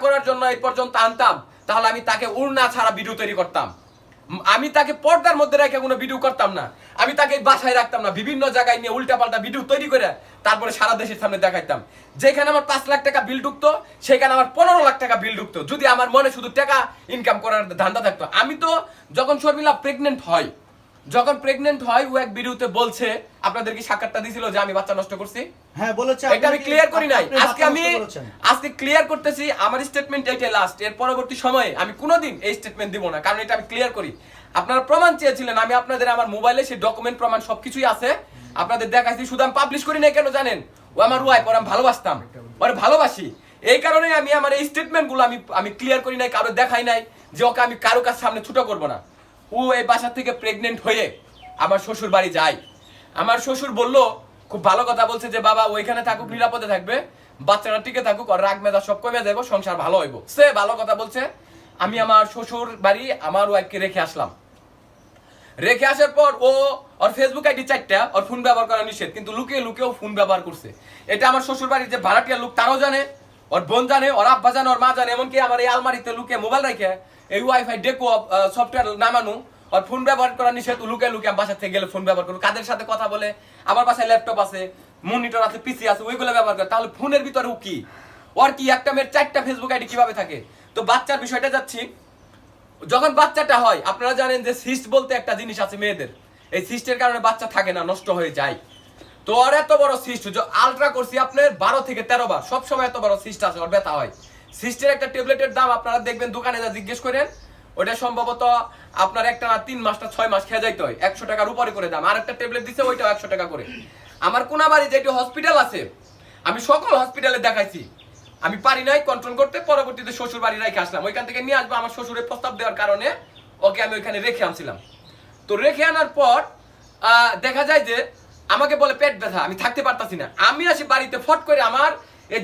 করার জন্য এই পর্যন্ত আনতাম, তাহলে আমি তাকে উড়না ছাড়া ভিডিও তৈরি করতাম। আমি তাকে পর্দার মধ্যে রেখে কোনো ভিডিও করতাম না। আমি তাকে বাসায় রাখতাম না, বিভিন্ন জায়গায় নিয়ে উল্টাপাল্টা ভিডিও তৈরি করে তারপরে সারা দেশের সামনে দেখাইতাম। যেখানে আমার 5 লাখ টাকা বিল ঢুকতো সেখানে আমার 15 লাখ টাকা বিল ঢুকতো, যদি আমার মনে শুধু টাকা ইনকাম করার ধান্দা থাকতো। আমি তো যখন শর্মিলা প্রেগনেন্ট হয়, ও এক ভিডিওতে বলছে, আপনাদের কি সাক্ষাৎটা দিছিল যে আমি বাচ্চা নষ্ট করছি? হ্যাঁ বলেছে। এটা আমি ক্লিয়ার করি নাই। আপনি আজকে ক্লিয়ার করতেছি, আমার স্টেটমেন্ট এইটাই লাস্ট। এর পরবর্তী সময়ে আমি কোনোদিন এই স্টেটমেন্ট দিব না, কারণ এটা আমি ক্লিয়ার করি। আপনারা প্রমাণ চেয়েছিলেন, আমি আপনাদের আমার মোবাইলে সেই ডকুমেন্ট প্রমাণ সবকিছুই আছে, আপনাদের দেখাইছি। শুধু আমি পাবলিশ করি নাই কেন জানেন? ও আমার ওয়াইফ, ওর আমি ভালোবাসতাম, ওরে ভালোবাসি। এই কারণে আমি আমার এই স্টেটমেন্টগুলো আমি ক্লিয়ার করি নাই, কারো দেখাই নাই যে ওকে আমি কারো কাছে সামনে ছোট করব না। ও এই বাসা থেকে প্রেগনেন্ট হয়ে আমার শ্বশুর বাড়ি যায়। আমার শ্বশুর বলল, খুব ভালো কথা বলছে, যে বাবা ওইখানে থাকুক, নিরাপদে থাকবে, বাচ্চারা টিকে থাকুক, আর রাগ মেধা সব কমে যাবো, সংসার ভালো হইব। সে ভালো কথা বলছে। আমি আমার শ্বশুর বাড়ি আমার ওয়াইফকে রেখে আসলাম। রেখে আসার পর ওর ফেসবুক আইডি 4টা, ওর ফোন ব্যবহার করা নিষেধ, কিন্তু লুকিয়ে লুকিয়েও ফোন ব্যবহার করছে। এটা আমার শ্বশুর বাড়ির যে ভাড়াটিয়া লোক তারাও জানে, ওর বোন জানে, ওর আব্বা জানে, ওর মা জানে। এমনকি আমার এই আলমারিতে লুকিয়ে মোবাইল রেখে এই ওয়াইফাই ডেকো সফটওয়্যার নামানো, ওর ফোন ব্যবহার করা নিষেধ। লুকিয়ে লুকিয়ে বাসা থেকে গেলে ফোন ব্যবহার করবো, কাদের সাথে কথা বলে, আমার বাসায় ল্যাপটপ আছে, মনিটর আছে, পিসি আছে, ওইগুলো ব্যবহার করে। তাহলে ফোনের ভিতরে ও কি, ওর কি একটা মেয়ের 4টা ফেসবুক আইডি কিভাবে থাকে? তো বাচ্চার বিষয়টা যাচ্ছি। যখন বাচ্চাটা হয়, আপনারা জানেন যে সিস্ট বলতে একটা জিনিস আছে মেয়েদের, এই সিস্টের কারণে বাচ্চা থাকে না, নষ্ট হয়ে যায়। তো ওর এত বড় সিস্ট, আলট্রা করছি আপনার 12 থেকে 13 বার, সবসময় এত বড় সিস্ট আছে, ওর ব্যথা হয়। সিস্টের একটা ট্যাবলেটের দাম আপনারা দেখবেন, দোকানে যা জিজ্ঞেস করেন, ওটা সম্ভবত আপনার একটা না 3 মাস না 6 মাস খেয়ে যাইতে হয়, 100 টাকার উপরে করে দাম। আর একটা ট্যাবলেট দিছে, ওইটাও 100 টাকা করে। আমার কোনাবাড়ি যেটি হসপিটাল আছে, আমি সকল হসপিটালে দেখাইছি, আমি পারি নাই কন্ট্রোল করতে। পরবর্তীতে শ্বশুর বাড়ি রেখে আসলাম, ওইখান থেকে নিয়ে আসবো, আমার শ্বশুরের প্রস্তাব দেওয়ার কারণে ওকে আমি ওইখানে রেখে আনছিলাম। তো রেখে আনার পর দেখা যায় যে আমাকে বলে পেট ব্যথা, আমি থাকতে পারতাছি না। আমি আসি বাড়িতে, ফট করে আমার এই